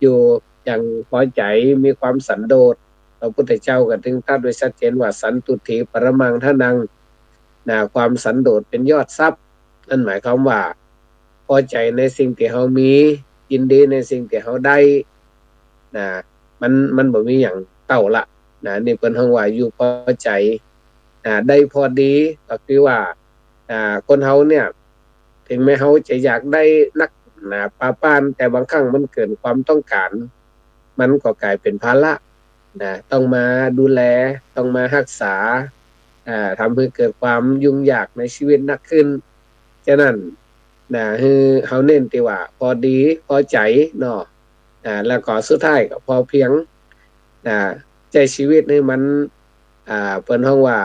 อยู่อย่างพอใจมีความสันโดษพระพุทธเจ้าก็ถึงตรัสไว้ชัดเจนว่าสันตุถีปรมังทนังความสันโดษเป็นยอดทรัพย์นั่นหมายความว่าพอใจในสิ่งที่เฮามียินดีในสิ่งที่เฮาได้นะมันบ่มีหยังเต่าละนี่เพิ่นเฮาว่าอยู่พอใจได้พอดีก็คือว่าคนเฮาเนี่ยถึงแม้เฮาจะอยากได้นักปาปานแต่บางครั้งมันเกินความต้องการมันก็กลายเป็นภาระต้องมาดูแลต้องมารักษาทำให้เกิดความยุ่งยากในชีวิตนักขึ้นฉะนั้นคือเฮาเน้นที่ว่าพอดีพอใจเนาะแล้วก็สุดท้ายก็พอเพียงใจชีวิตนี่มันเปิ้นฮ้องว่า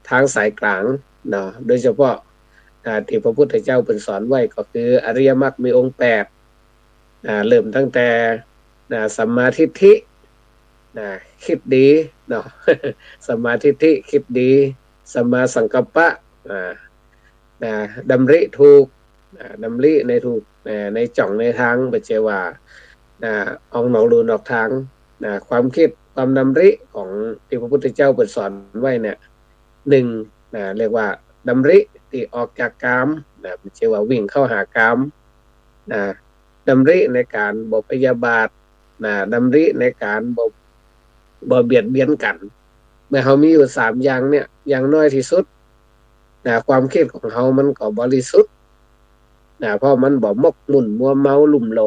ทางสายกลางเนาะโดยเฉพาะที่พระพุทธเจ้าเพิ่นสอนไว้ก็คืออริยมรรคมีองค์8เริ่มตั้งแต่สัมมาทิฏฐิคิดดีเนาะ สัมมาทิฏฐิคิดดีสัมมาสังกัปปะดำริถูกดำริในถูกในจ่องในทางบ่ใช่ว่าออกนอกลู่นอกทางความคิดความดำริของที่พระพุทธเจ้าเปิดสอนไว้เนี่ยเรียกว่าดำริที่ออกจากกามไม่ใช่ว่าวิ่งเข้าหากามดำริในการบ่พยาบาทดำริในการบ่เบียดเบียนกันเมื่อเฮามีอยู่3อย่างเนี่ยอย่างน้อยที่สุดความคิดของเฮามันก็บริสุทธิ์เพราะมันบ่มกมุ่นมัวเมาลุ่มห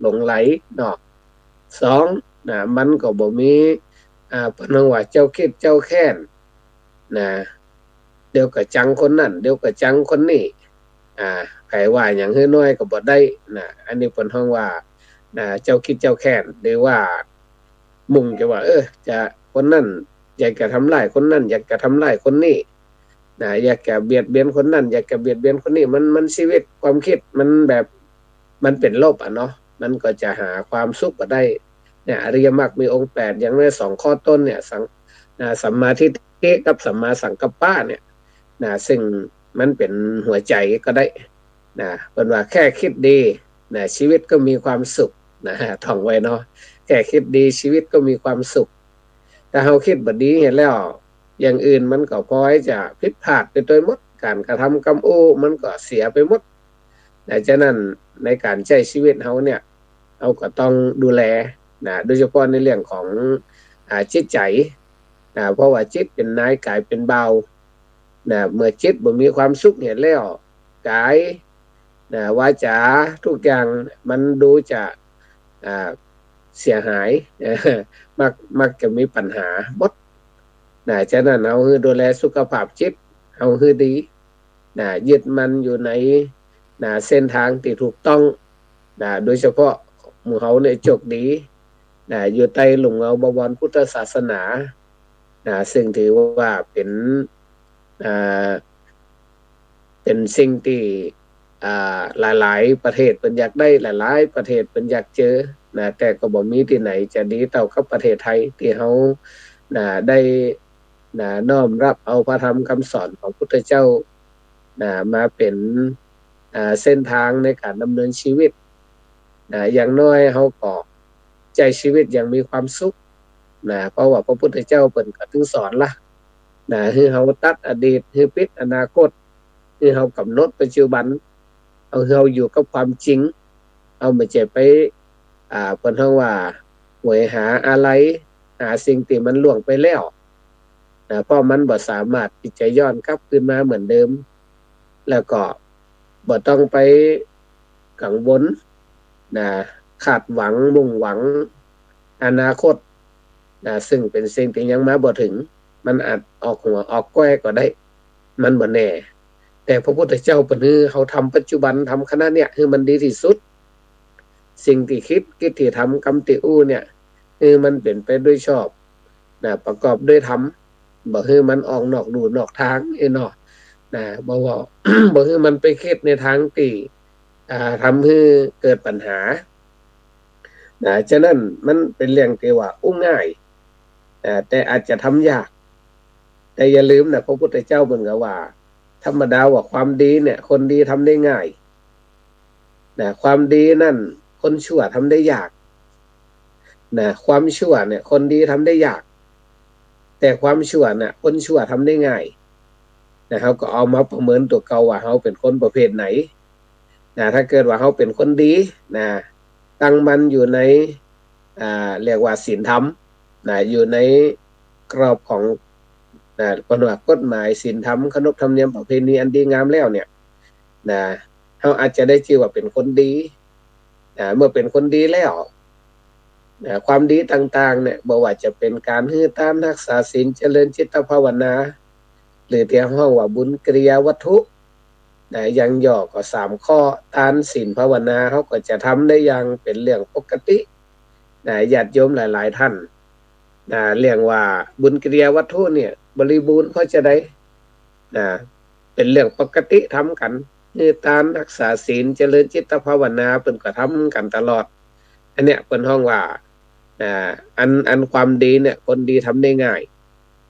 ลงไหลเนาะ2มันก็บ่มีเพิ่นว่าเจ้าคิดเจ้าแค้นเดี๋ยวก็จังคนนั้นเดี๋ยวก็จังคนนี้ไผว่าหยังฮื้อน้อยก็บ่ได้อันนี้เพิ่นฮ้องว่าเจ้าคิดเจ้าแค้นหรือว่ามุ่งจะว่าจะคนนั้นอยากจะทำร้ายคนนั้นอยากจะทำร้ายคนนี้อยากจะเบียดเบียนคนนั้นอยากจะเบียดเบียนคนนี้มันชีวิตความคิดมันแบบมันเป็นลบเนาะมันก็จะหาความสุขบ่ได้อริยมรรคมีองค์8อย่างน้อย2ข้อต้นเนี่ยสัมมาทิฏฐิกับสัมมาสังกัปปะเนี่ยซึ่งมันเป็นหัวใจก็ได้เพิ่นว่าแค่คิดดีชีวิตก็มีความสุขท่องไว้เนาะแค่คิดดีชีวิตก็มีความสุขถ้าเฮาคิดบ่ดีเห็นแล้วอย่างอื่นมันก็พลอยจะผิดพลาดไปโดยหมดการกระทำกรรมโอ้มันก็เสียไปหมดฉะนั้นในการใช้ชีวิตเฮาเนี่ยเราก็ต้องดูแลโดยเฉพาะในเรื่องของจิตใจเพราะว่าจิตเป็นนายกายเป็นเบาเมื่อจิตบ่มีความสุขเห็นแล้วกายวาจาทุกอย่างมันดูจะเสียหายมักจะมีปัญหาหมดฉะนั้นเอาให้ดูแลสุขภาพจิตเอาให้ดียึดมันอยู่ในเส้นทางที่ถูกต้องโดยเฉพาะหมู่เฮาเนี่ยโชคดีอยู่ใต้หลุมเงาบวรพุทธศาสนาซึ่งถือว่าเป็นสิ่งที่หลายๆประเทศเพิ่นอยากได้หลายๆประเทศเพิ่นอยากเจอแต่ก็บ่มีที่ไหนจะดีเท่ากับประเทศไทยที่เฮาได้น้อมรับเอาพระธรรมคำสอนของพุทธเจ้ามาเป็นเส้นทางในการดำเนินชีวิตอย่างน้อยเฮาก็ใจชีวิตอย่างมีความสุขเพราะว่าพระพุทธเจ้าเพิ่นก็ถึงสอนล่ะให้เฮาตัดอดีตให้ปิดอนาคตให้เฮากำหนดปัจจุบันเอาเฮาอยู่กับความจริงเอาไม่ใช่ไปเพิ่นเฮาว่าหวยหาอะไรหาสิ่งที่มันล่วงไปแล้วเพราะมันบ่สามารถที่จะย้อนกลับคืนมาเหมือนเดิมแล้วก็บ่ต้องไปกังวลคาดหวังมุ่งหวังอนาคตซึ่งเป็นสิ่งที่ยังมาบ่ถึงมันอาจออกหัวออกก้อยก็ได้มันบ่แน่แต่พระพุทธเจ้าเพิ่นให้เฮาทำปัจจุบันทำขณะเนี้ยให้มันดีที่สุดสิ่งที่คิดที่ทำกรรมติอู้เนี่ยมันเป็นไปด้วยชอบประกอบด้วยธรรมบ่ให้มันออกนอกลู่นอกทางเนาะบ่ว่า บ่ให้มันไปคิดในทางที่ทำให้เกิดปัญหาฉะนั้นมันเป็นเรื่องที่ว่าง่ายแต่อาจจะทำยากแต่อย่าลืมพระพุทธเจ้าเพิ่นก็ว่าธรรมดาว่าความดีเนี่ยคนดีทำได้ง่ายความดีนั่นคนชั่วทำได้ยาก นะความชั่วเนี่ยคนดีทำได้ยากแต่ความชั่วน่ะคนชั่วทำได้ง่ายนะเขาก็เอามาประเมินตัวเก่าว่าเขาเป็นคนประเภทไหนนะถ้าเกิดว่าเขาเป็นคนดีนะตั้งมันอยู่ในเรียกว่าศีลธรรมนะอยู่ในกรอบของกฎหมายศีลธรรมขนบธรรมเนียมประเพณีอันดีงามแล้วเนี่ยนะเขาอาจจะได้ชื่อว่าเป็นคนดีเมื่อเป็นคนดีแล้วความดีต่างๆเนี่ยบอกว่าจะเป็นการฮือตามรักษาศีลเจริญจิตภาวนาหรือที่ห้องว่าบุญกิริยาวัตถุยังย่อก็3 ข้อทานศีลภาวนาเขาก็จะทำได้อย่างเป็นเรื่องปกติญาติโยมหลายๆท่านเรียกว่าบุญกิริยาวัตถุเนี่ยบริบูรณ์เขาจะได้เป็นเรื่องปกติทำกันคือทานรักษาศีลเจริญจิตภาวนาเป็นก็ทำกันตลอดอันเนี้ยเป็นห้องว่าอันความดีเนี่ยคนดีทำได้ง่าย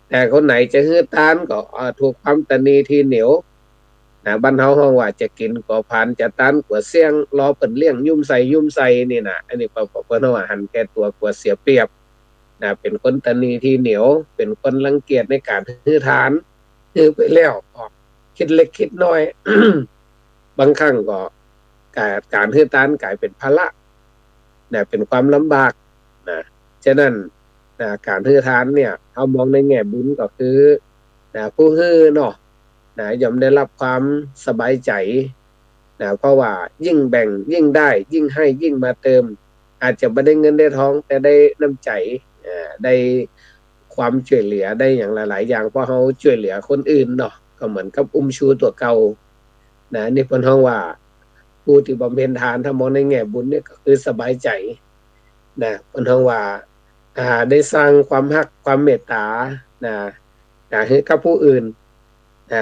แต่คนไหนจะฮือตานก็ถูกความตนีทีเหนียวบ้านเฮาห้องว่าจะกินก็ผ่านจะตานกว่าเสี่ยงรอเปิ่นเลี้ยงยุ่มใส่นี่นะอันนี้เพิ่นว่าหันแก่ตัวกว่าเสียเปรียบเป็นคนตนีทีเหนียวเป็นคนรังเกียจในการฮือทานฮือไปแล้วคิดเล็กคิดน้อย บางครั้งก็การฮือตานกลายเป็นภาระเป็นความลำบากฉะนั้นการฮือทานเนี่ยเอามองในแง่บุญก็คือผู้ฮือเนาะย่อมได้รับความสบายใจเพราะว่ายิ่งแบ่งยิ่งได้ยิ่งให้ยิ่งมาเติมอาจจะไม่ได้เงินได้ทองแต่ได้น้ำใจได้ความช่วยเหลือได้อย่างหลายๆอย่างเพราะเขาช่วยเหลือคนอื่นเนาะก็เหมือนกับชูตัวเก่านี่เป็นห้องว่าผู้ที่บำเพ็ญทานถ้ามองในแง่บุญเนี่ยก็คือสบายใจเป็นห้องว่าได้สร้างความรักความเมตตาให้กับผู้อื่น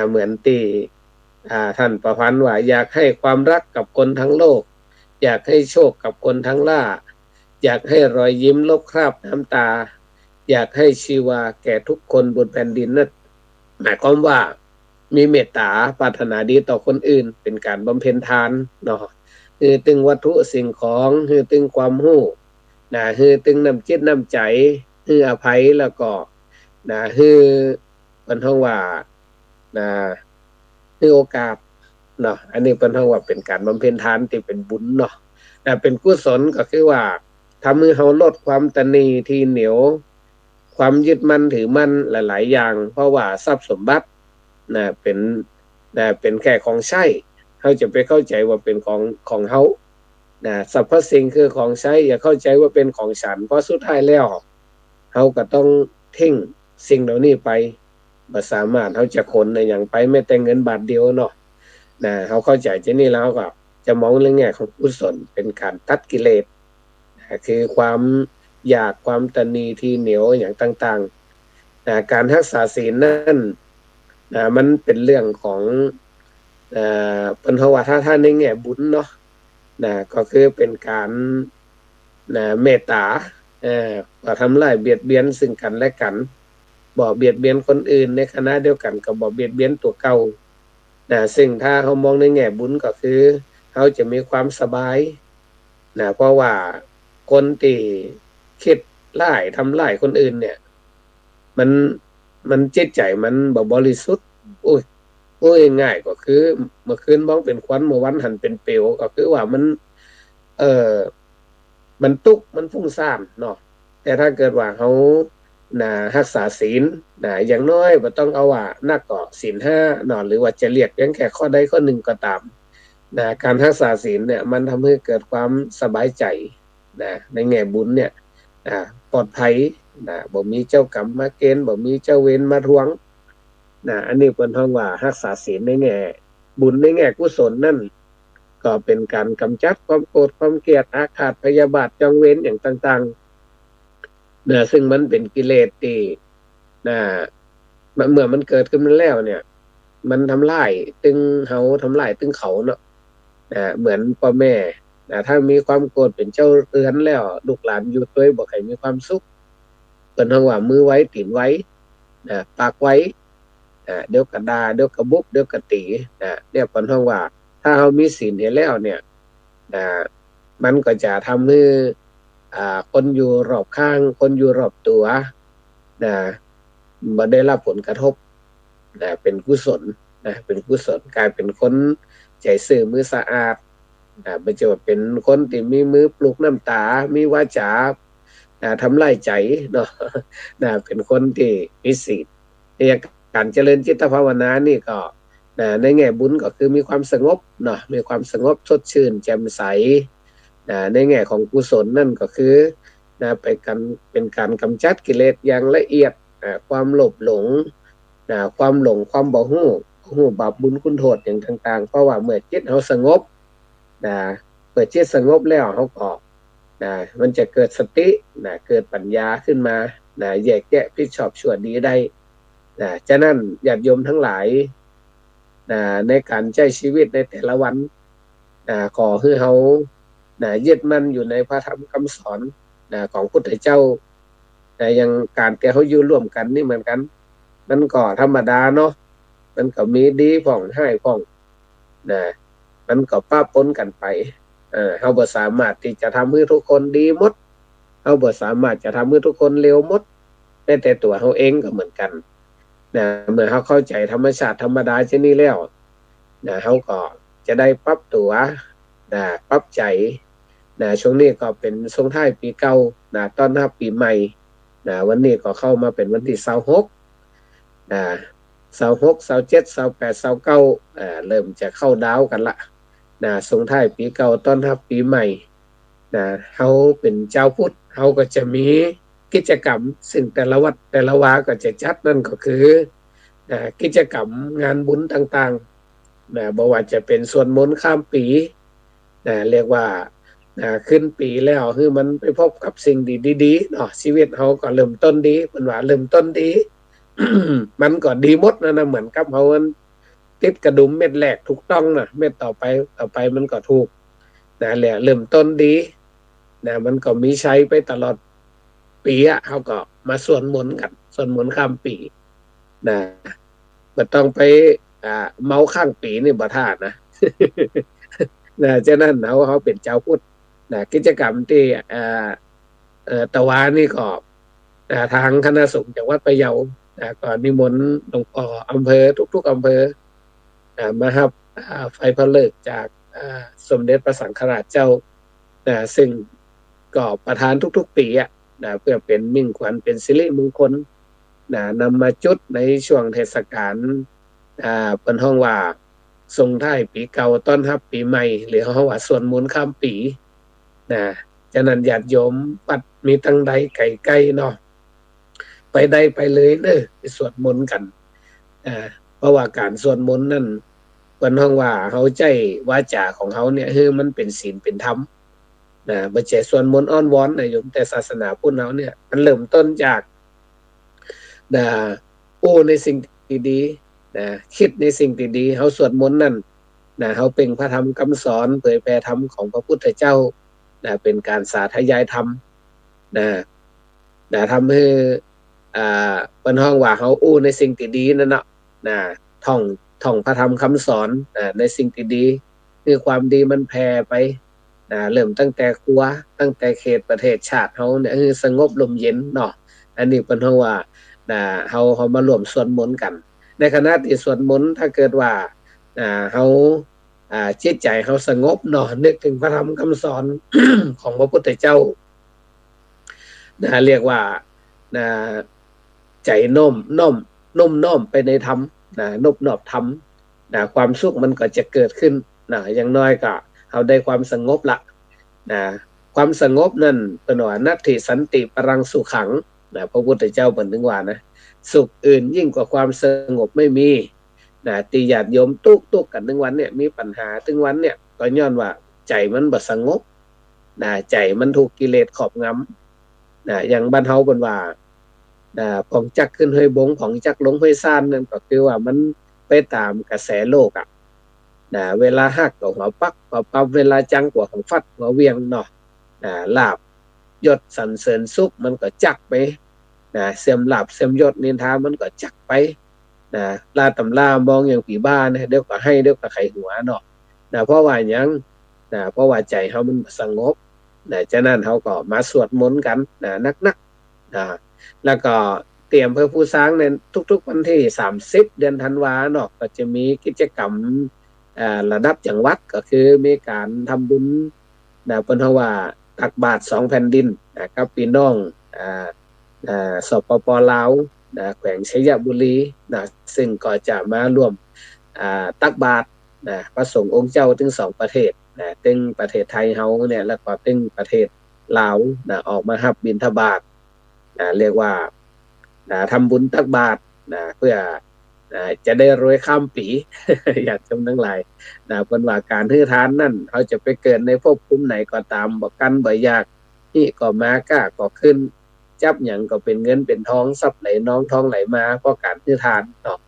เหมือนที่ท่านประพันธ์ว่าอยากให้ความรักกับคนทั้งโลกอยากให้โชคกับคนทั้งล่าอยากให้รอยยิ้มลบคราบน้ำตาอยากให้ชีวาแก่ทุกคนบนแผ่นดินนั่นหมายความว่ามีเมตตาปรารถนาดีต่อคนอื่นเป็นการบำเพ็ญทานเนาะคือตึงวัตถุสิ่งของคือตึงความรู้คือตึงน้ำจิตน้ำใจคืออภัยแล้วก็คือเป็นห้องว่าคือโอกาสเนาะอันนี้เป็นห้องว่าเป็นการบำเพ็ญทานที่เป็นบุญเนาะเป็นกุศลก็คือว่าทำให้เราลดความตนีทีเหนียวความยึดมั่นถือมั่นหลายๆอย่างเพราะว่าทรัพย์สมบัติเป็นแค่ของใช้เขาจะไปเข้าใจว่าเป็นของเขาสรรพสิ่งคือของใช้อย่าเข้าใจว่าเป็นของฉันเพราะสุดท้ายแล้วเขาก็ต้องทิ้งสิ่งเหล่านี้ไปบ่สามารถเขาจะขนในอย่างไปไม่แต่เงินบาทเดียวเนาะเขาเข้าใจเช่นนี้แล้วก็จะมองเรื่องแง่ของกุศลเป็นการตัดกิเลสคือความอยากความตนีทีเหนียวอย่างต่างๆการรักษาศีลนั่นมันเป็นเรื่องของเป็นเพราะว่าถ้าในแง่บุญเนาะก็คือเป็นการเมตตาบ่ทำร้ายเบียดเบียนซึ่งกันและกันบ่เบียดเบียนคนอื่นในขณะเดียวกันก็บ่เบียดเบียนตัวเก่าซึ่งถ้าเขามองในแง่บุญก็คือเขาจะมีความสบายเพราะว่าคนที่คิดร้ายทำร้ายคนอื่นเนี่ยมันจิตใจมันบ่บริสุทธิ์โอ้ยง่ายก็คือเมื่อคืนมองเป็นควันเมื่อวันหันเป็นเปลวก็คือว่ามันตุกมันฟุ้งซ่านเนาะแต่ถ้าเกิดว่าเขารักษาศีลอย่างน้อยบ่ต้องเอาว่านักก็ศีล5เนาะหรือว่าจะเรียกเพียงแค่ข้อใดข้อหนึ่งก็ตามการรักษาศีลเนี่ยมันทำให้เกิดความสบายใจในแง่บุญเนี่ยปลอดภัยบ่มีเจ้ากรรมมาเกณฑ์บ่มีเจ้าเวรมาทวงอันนี้เป็นห้องว่ารักษาศีลในแง่บุญในแง่กุศลนั่นก็เป็นการกำจัดความโกรธความเกลียดอาฆาตพยาบาทจองเวรอย่างต่างๆซึ่งมันเป็นกิเลสที่เมื่อมันเกิดขึ้นมาแล้วเนี่ยมันทำลายตึงเฮาทำลายตึงเขาเนาะเหมือนพ่อแม่ถ้ามีความโกรธเป็นเจ้าเรือนแล้วลูกหลานอยู่ด้วยบ่ให้มีความสุขเพิ่นว่ามือไว้ตีนไว้ปากไว้เดี๋ยวก็ด่าเดี๋ยวก็บุบเดี๋ยวก็ตีเนี่ยเพิ่นว่าถ้าเฮามีศีลแล้วเนี่ยมันก็จะทำให้ คนอยู่รอบข้างคนอยู่รอบตัวนะบ่ได้รับผลกระทบนะเป็นกุศลนะเป็นกุศลกลายเป็นคนใจซื่อมือสะอาดบ่จะว่าเป็นคนที่มีมือปลุกน้ำตามีวาจาทำลายใจเนาะเป็นคนที่มีศีลการเจริญจิตภาวนานี่ก็ในแง่บุญก็คือมีความสงบเนาะมีความสงบสดชื่นแจ่มใสในแง่ของกุศลนั่นก็คือเป็นการกำจัดกิเลสอย่างละเอียดความโลภหลงความหลงความบ่ฮู้บาปบุญคุณโทษอย่างต่างๆเพราะว่าเมื่อจิตเฮาสงบเมื่อจิตสงบแล้วเฮาก็มันจะเกิดสติเกิดปัญญาขึ้นมาแยกแยะผิดชอบชั่วดีได้ฉะนั้นญาติโยมทั้งหลายในการใช้ชีวิตในแต่ละวันขอให้เฮายึดมั่นอยู่ในพระธรรมคำสอนของพุทธเจ้าอย่างการที่เฮาอยู่ร่วมกันนี่เหมือนกันมันก็ธรรมดาเนาะมันก็มีดีพ้องให้พ้องมันก็ปะปนกันไปเฮาบ่สามารถที่จะทำให้ทุกคนดีหมดเฮาบ่สามารถจะทำให้ทุกคนเลวหมดแต่ตัวเฮาเองก็เหมือนกันเมื่อเฮาเข้าใจธรรมชาติธรรมดาเช่นนี้แล้วเฮาก็จะได้ปรับตัวปรับใจช่วงนี้ก็เป็นส่งท้ายปีเก่าต้อนรับปีใหม่วันนี้ก็เข้ามาเป็นวันที่26 26 27 28 29เริ่มจะเข้าดาวกันละส่งท้ายปีเก่าต้อนรับปีใหม่เฮาเป็นเจ้าพุทธเฮาก็จะมีกิจกรรมซึ่งแต่ละวัดแต่ละวาก็จะจัดนั่นก็คือกิจกรรมงานบุญต่างๆบ่ว่าจะเป็นสวดมนต์ข้ามปีเรียกว่าขึ้นปีแล้วคือมันไปพบกับสิ่งดีๆเนาะชีวิตเฮาก็เริ่มต้นดีเพิ่นว่าเริ่มต้นดี มันก็ดีหมดนะเหมือนกับเฮาติดกระดุมเม็ดแรกถูกต้องนะเม็ดต่อไปมันก็ถูกแหละเริ่มต้นดีมันก็มีใช้ไปตลอดปีเฮาก็มาสวดมนต์กันสวดมนต์ข้ามปีบ่ต้องไปเมาข้างปีนี่บ่ท่านะ ฉะนั้นเฮาเป็นเจ้าพุทธกิจกรรมที่ตะวานี่ก็ทางคณะสงฆ์จังหวัดพะเยาก็นิมนต์หลวงพ่ออำเภอทุกๆอำเภอมารับไฟพระเลิกจากสมเด็จพระสังฆราชเจ้าซึ่งก็ประทานทุกๆปีเพื่อเป็นมิ่งขวัญเป็นสิริมงคลนำมาจุดในช่วงเทศกาลเปิ้นฮ้องว่าส่งท้ายปีเก่าต้อนรับปีใหม่หรือเฮาว่าสวดมนต์ข้ามปีฉะนั้นญาติโยมวัดมีทั้งใดไกลๆเนาะไปได้ไปเลยเด้อไปสวดมนต์กันเพราะว่าการสวดมนต์นั่นเปิ้นฮ้องว่าเฮาใจวาจาของเฮาเนี่ยคือมันเป็นศีลเป็นธรรมบ่ใช่สวดมนต์อ้อนวอนนะโยมแต่ศาสนาพุทธเฮาเนี่ยมันเริ่มต้นจากอู้ในสิ่งที่ดีคิดในสิ่งที่ดีเฮาสวดมนต์นั่นเฮาเป่งพระธรรมคำสอนเผยแผ่ธรรมของพระพุทธเจ้าเป็นการสาธยายธรรมทำให้เปิ้นฮ้องว่าเฮาอู้ในสิ่งที่ดีนั่นเนาะท่องพระธรรมคำสอนในสิ่งที่ดีคือความดีมันแผ่ไปเริ่มตั้งแต่ครัวตั้งแต่เขตประเทศชาติเฮาเนี่ยคือสงบลมเย็นเนาะอันนี้เปิ้นฮ้องว่าเฮามาร่วมสวดมนต์กันในขณะที่สวดมนต์ถ้าเกิดว่าเฮาจิตใจเฮาสงบเนาะนึกถึงพระธรรมคำสอน ของพระพุทธเจ้าเรียกว่าใจน้อมไปในธรรมนบนอบธรรมความสุขมันก็จะเกิดขึ้นอย่างน้อยก็เฮาได้ความสงบละความสงบนั่นเป็นว่านัตถิสันติปรังสุขังพระพุทธเจ้าเพิ่นถึงว่านะสุขอื่นยิ่งกว่าความสงบไม่มีที่ญาติโยมตุกกันถึงวันเนี่ยมีปัญหาถึงวันเนี่ยก็ย้อนว่าใจมันบ่สงบใจมันถูกกิเลสครอบงำอย่างบ้านเฮาเพิ่นว่าผ่องจักขึ้นห้วยบงผ่องจักลงห้วยซ่านนั่นก็คือว่ามันไปตามกระแสโลกเวลาฮักก็หัวปักหัวปั๊บเวลาจังกว่าของฟัดหัวเวียงเนาะลาบยศสรรเสริญสุขมันก็จักไปเสื่อมลาบเสื่อมยศนินทามันก็จักไปลาตำรามองอย่างผีบ้านะเดี๋ยวก็ให้เดี๋ยวก็ไขหัวเนาะเพราะว่าหยังเพราะว่าใจเฮามันสงบ จากนั้นเขาก็มาสวดมนต์กันนักๆแล้วก็เตรียมเพื่อผู้สร้างในทุกๆวันที่30เดือนธันวาเนาะก็จะมีกิจกรรมระดับจังหวัดก็คือมีการทำบุญเปิ้นว่าตักบาตร2แผ่นดินกับพี่น้องสปป.ลาวแขวงชัยบุรีซึ่งก็จะมาร่วมตักบาตรพระสงฆ์องค์เจ้าถึง2ประเทศตึงประเทศไทยเฮาเนี่ยแล้วก็ตึงประเทศลาวออกมารับบิณฑบาตเรียกว่าทำบุญตักบาตรเพื่อจะได้รวยข้ามปี อยากชมทั้งหลายเพิ่นว่าการฮื้อทานนั่นเขาจะไปเกิดในภพภูมิไหนก็ตามบ่กันบ่ยากนี่ก็มากล้าก็ขึ้นจับหยังก็เป็นเงินเป็นทองทรัพย์ไหลน้องทองไหลมาเพราะการฮื้อทานเนาะ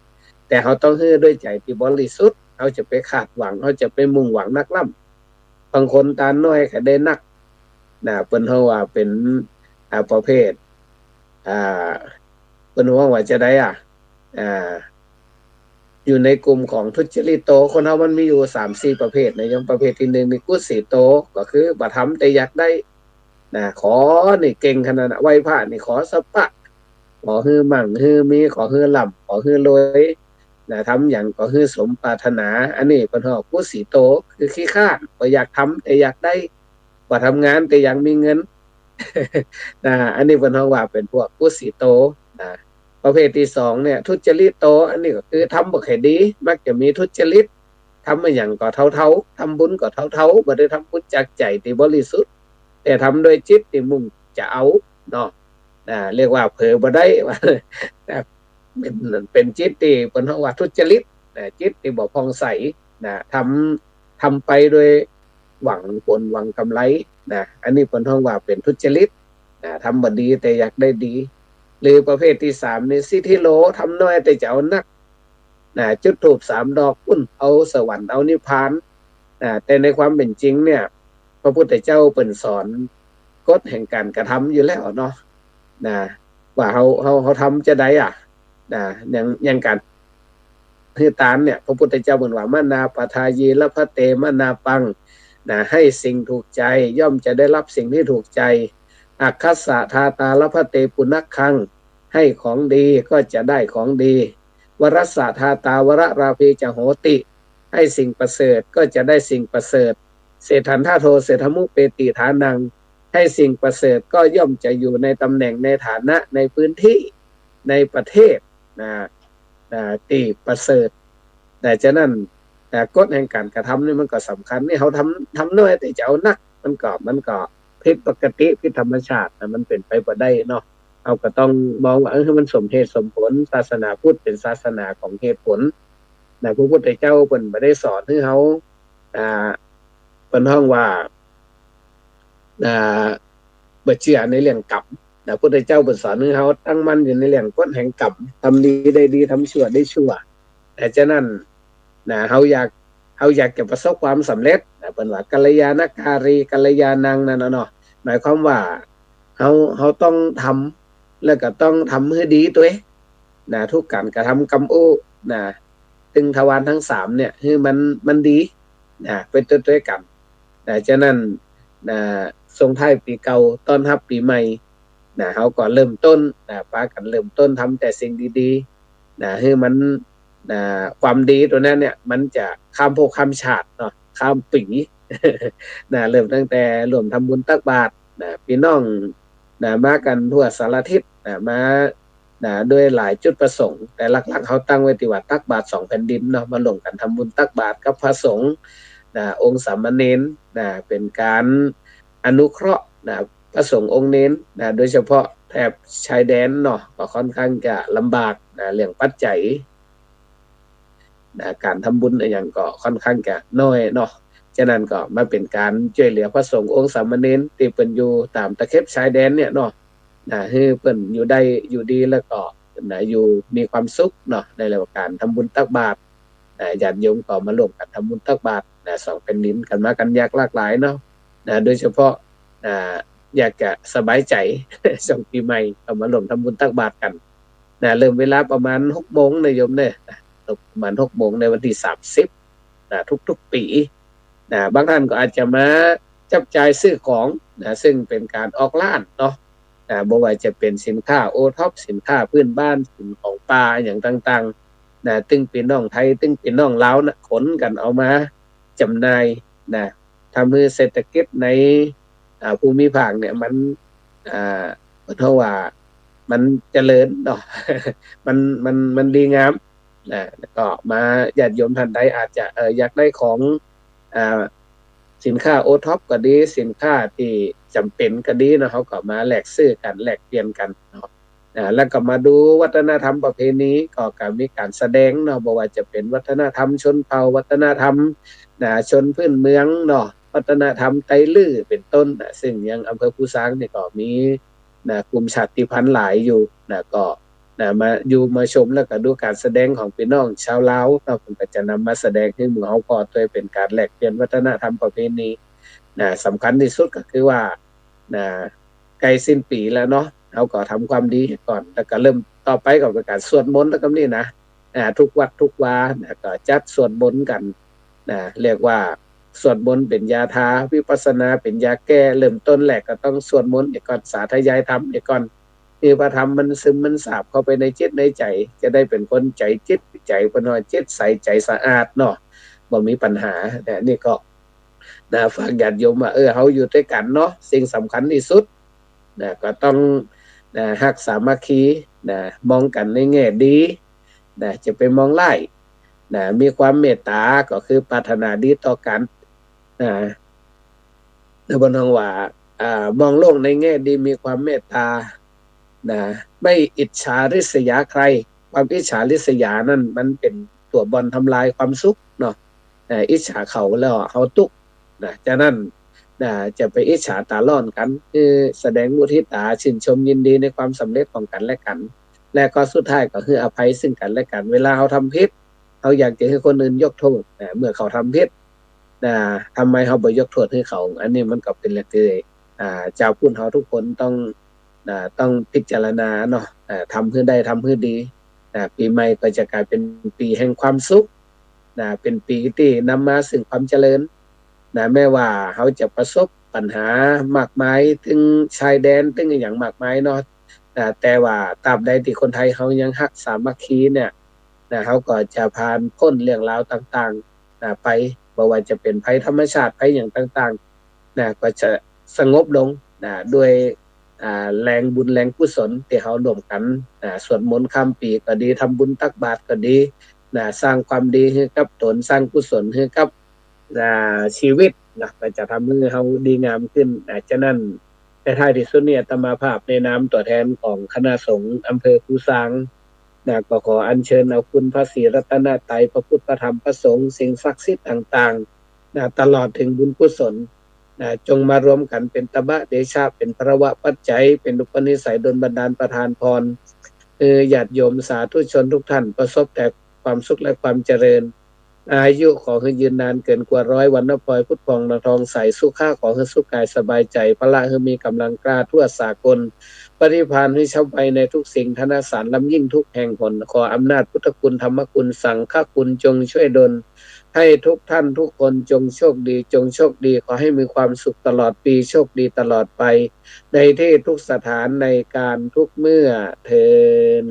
แต่เขาต้องฮื้อด้วยใจที่บริสุทธิ์เขาจะไปคาดหวังเขาจะไปมุ่งหวังนักล่ำบางคนตาน้อยก็ได้นักเพิ่นว่าเป็นประเภทเพิ่นว่าจะได้อยู่ในกลุ่มของทุจริตโตคนเฮามันมีอยู่ 3-4 ประเภทนะอย่างประเภทที่1นี่กุศิโตก็คือบ่ทำแต่อยากได้ขอนี่เก่งขนาดไหว้พระนี่ขอสปะขอฮื้อมั่งฮื้อมีขอฮื้อล่ำขอฮื้อรวยทำหยังก็ฮื้อสมปรารถนาอันนี้เพิ่นว่ากุศิโตคือขี้คร้านบ่อยากทำแต่อยากได้บ่ทำงานแต่อยากมีเงิน อันนี้เพิ่นว่าเป็นพวกกุศิโตประเภทที่2เนี่ยทุจริตโตอันนี้ก็คือทำบ่ค่อยดีมักจะมีทุจริตทำมาหยังก็เท่าๆทำบุญก็เท่าๆบ่ได้ทำบุญจากใจที่บริสุทธิ์แต่ทำโดยจิตที่มุ่งจะเอาเนาะเรียกว่าเผลอบ่ได้ว่าเป็นจิตที่เพิ่นว่าทุจริตจิตที่บ่ผ่องใสทำไปโดยหวังผลหวังกำไรอันนี้เพิ่นว่าเป็นทุจริตทำบ่ดีแต่อยากได้ดีหรือประเภทที่3นี่สิทธิโลทำน้อยแต่จะเอานักจุดธูป3ดอกปุ้นเอาสวรรค์เอานิพพานแต่ในความเป็นจริงเนี่ยพระพุทธเจ้าเปิ้นสอนกฎแห่งการกระทำอยู่แล้วเนาะว่าเขาทำจะได้อย่างการคือตานเนี่ยพระพุทธเจ้าเปิ้นว่ามนาปทายีละพะเตมนาปังให้สิ่งถูกใจย่อมจะได้รับสิ่งที่ถูกใจอักขัสสะทาตาละพะเตปุณักขังให้ของดีก็จะได้ของดีวรัสสะทาตาวรราภีจะโหติให้สิ่งประเสริฐก็จะได้สิ่งประเสริฐเศรษฐันทโทเศรษฐมุเปติฐานังให้สิ่งประเสริฐก็ย่อมจะอยู่ในตำแหน่งในฐานะในพื้นที่ในประเทศที่ประเสริฐแต่ฉะนั้นกฎแห่งการกระทำนี่มันก็สำคัญนี่เขาทำน้อยแต่จะเอานักมันก็ผิดปกติผิดธรรมชาติมันเป็นไปบ่ได้เนาะเอาก็ต้องมองว่าให้มันสมเหตุสมผลศาสนาพุทธเป็นศาสนาของเหตุผลพระพุทธเจ้าเพิ่นบ่ได้สอนให้เฮาเพิ่นว่าบ่เชื่อในเรื่องกรรมพระพุทธเจ้าเพิ่นสอนให้เฮาตั้งมั่นอยู่ในเรื่องกฎแห่งกรรมทำดีได้ดีทำชั่วได้ชั่วแต่ฉะนั้นเฮาอยากจะประสบความสำเร็จเพิ่นว่ากัลยาณการีกัลยาณังนั่นเนาะหมายความว่าเฮาต้องทำแล้วก็ต้องทำให้ดีตัวเองทุกการกระทำกรรมตึงทวารทั้ง3เนี่ยคือมันดีเป็นตัวกันฉะนั้นส่งท้ายปีเก่าต้อนรับปีใหม่เฮาก็เริ่มต้นพากันเริ่มต้นทำแต่สิ่งดีๆให้มันความดีตัวนั้นเนี่ยมันจะข้ามภพข้ามชาติเนาะข้ามปี เริ่มตั้งแต่รวมทำบุญตักบาตรพี่น้องมากันทั่วสารทิศมาด้วยหลายจุดประสงค์แต่หลักๆเขาตั้งไว้ที่ว่าตักบาตร2แผ่นดินเนาะมาร่วมกันทำบุญตักบาตรกับพระสงฆ์องค์สามเณรเป็นการอนุเคราะห์พระสงฆ์องค์เน้นโดยเฉพาะแถบชายแดนเนาะก็ค่อนข้างจะลำบากเรื่องปัจจัยการทำบุญอย่างก็ค่อนข้างจะน้อยเนาะฉะนั้นก็มาเป็นการช่วยเหลือพระสงฆ์องค์สามเณรที่เปิ้นอยู่ตามตะเข็บชายแดนเนี่ยเนาะให้เปิ้นอยู่ได้อยู่ดีแล้วก็อยู่มีความสุขเนาะในเรื่องการทำบุญตักบาตรญาติโยมก็มาร่วมกันทำบุญตักบาตร2แผ่นดินกันมากันยากหลากหลายเนาะโดยเฉพาะอยากจะสบายใจ ส่งปีใหม่เอามาร่วมทำบุญตักบาตรกันเริ่มเวลาประมาณ 6:00 นนะโยมเนี่ยประมาณ 6:00 นในวันที่30ทุกๆปีบางท่านก็อาจจะมา จับจ่ายซื้อของซึ่งเป็นการออกล้านเนาะบ่ว่าจะเป็นสินค้าโอท็อปสินค้าพื้นบ้านสินของป่าอย่างต่างๆตึงพี่น้องไทยตึงพี่น้องลาวขนกันเอามาจำหน่ายทำให้เศรษฐกิจในภูมิภาคเนี่ยมันเพราะว่ามันเจริญเนาะ มันดีงามแล้วก็มาญาติโยมท่านใดอาจจะอยากได้ของสินค้าโอท็อปก็ดีสินค้าที่จำเป็นก็ดีนะเขาก็มาแลกซื้อกันแลกเปลี่ยนกันเนาะแล้วก็มาดูวัฒนธรรมประเพณีก็มีการแสดงเนาะบ่ว่าจะเป็นวัฒนธรรมชนเผ่าวัฒนธรรมชนพื้นเมืองเนาะวัฒนธรรมไตลื้อเป็นต้นซึ่งยังอำเภอภูซางนี่ก็มีกลุ่มชาติพันธุ์หลายอยู่ก็มาชมแล้วก็ดูการแสดงของพี่น้องชาวลาวเนาะเพิ่นก็จะนำมาแสดงให้หมู่เฮาก็ด้วยเป็นการแลกเปลี่ยนวัฒนธรรมประเพณีสำคัญที่สุดก็คือว่าใกล้สิ้นปีแล้วเนาะเฮาก็ทำความดีก่อนแล้วก็เริ่มต่อไปก็เป็นการสวดมนต์แล้วก็นี่นะทุกวัดทุกวาก็จัดสวดมนต์กันเรียกว่าสวดมนต์เป็นยาทาวิปัสสนาเป็นยาแก้เริ่มต้นแรกก็ต้องสวดมนต์ก่อนสาธยายธรรมก่อนคือพระธรรมมันซึมมันสาบเข้าไปในจิตในใจจะได้เป็นคนใจจิตใจพน้อยจิตใสใจสะอาดเนาะบ่มีปัญหาแต่นี่ก็ฝากญาติโยมว่าเฮาอยู่ด้วยกันเนาะสิ่งสำคัญที่สุดก็ต้องฮักสามัคคีมองกันในแง่ดีจะไปมองร้ายมีความเมตตาก็คือปรารถนาดีต่อกันบนทางว่ามองโลกในแง่ดีมีความเมตตาไม่อิจฉาริษยาใครความอิจฉาริษยานั่นมันเป็นตัวบอลทำลายความสุขเนาะอิจฉาเขาแล้วเขาตุกฉะนั้นจะไปอิจฉาตาล่อนกันคือแสดงมุทิตาชื่นชมยินดีในความสำเร็จของกันและกันและก็สุดท้ายก็คืออภัยซึ่งกันและกันเวลาเขาทำผิดเขาอยากจะให้คนอื่นยกโทษเมื่อเขาทำผิดทำไมเขาบ่ยกโทษให้เขาอันนี้มันก็เป็นเรื่องที่เจ้าคุณเขาทุกคนต้องพิจารณาเนาะทำเพื่อได้ทำเพื่อดีปีใหม่ก็จะกลายเป็นปีแห่งความสุขเป็นปีที่นำมาซึ่งความเจริญแม้ว่าเขาจะประสบปัญหามากมายถึงชายแดนถึงอย่างมากมายเนาะแต่ว่าตราบใดที่คนไทยเขายังรักสามัคคีเนี่ยเขาก็จะผ่านพ้นเรื่องราวต่างๆไปบ่ว่าจะเป็นภัยธรรมชาติภัยอย่างต่างๆก็จะสงบลงด้วยแรงบุญแรงกุศลที่เขาร่วมกันสวดมนต์ข้ามปีก็ดีทำบุญตักบาตรก็ดีสร้างความดีให้กับตนสร้างกุศลให้กับชีวิตก็จะทำให้เขาดีงามขึ้นฉะนั้นในท้ายที่สุดเนี่ยอาตมาภาพในนามตัวแทนของคณะสงฆ์อำเภอภูซางก็ขออัญเชิญเอาคุณพระศรีรัตนตรัยพระพุทธพระธรรมพระสงฆ์สิ่งศักดิ์สิทธิ์ต่างๆตลอดถึงบุญกุศลจงมารวมกันเป็นตบะเดชะเป็นพระวะปัจจัยเป็นอุปนิสัยดลบันดาลประทานพรญาติโยมสาธุชนทุกท่านประสบแต่ความสุขและความเจริญอายุขอให้ยืนนานเกินกว่า100วันนภพลอยพุทธพองนทองใสสุขะขอให้สุขกายสบายใจพละให้มีกำลังกล้าทั่วสากลปฏิภาณให้ชาวไปในทุกสิ่งธนสารล้ำยิ่งทุกแห่งหนขออำนาจพุทธคุณธรรมคุณสังฆคุณจงช่วยดลให้ทุกท่านทุกคนจงโชคดีจงโชคดีขอให้มีความสุขตลอดปีโชคดีตลอดไปในที่ทุกสถานในการทุกเมื่อเทอญ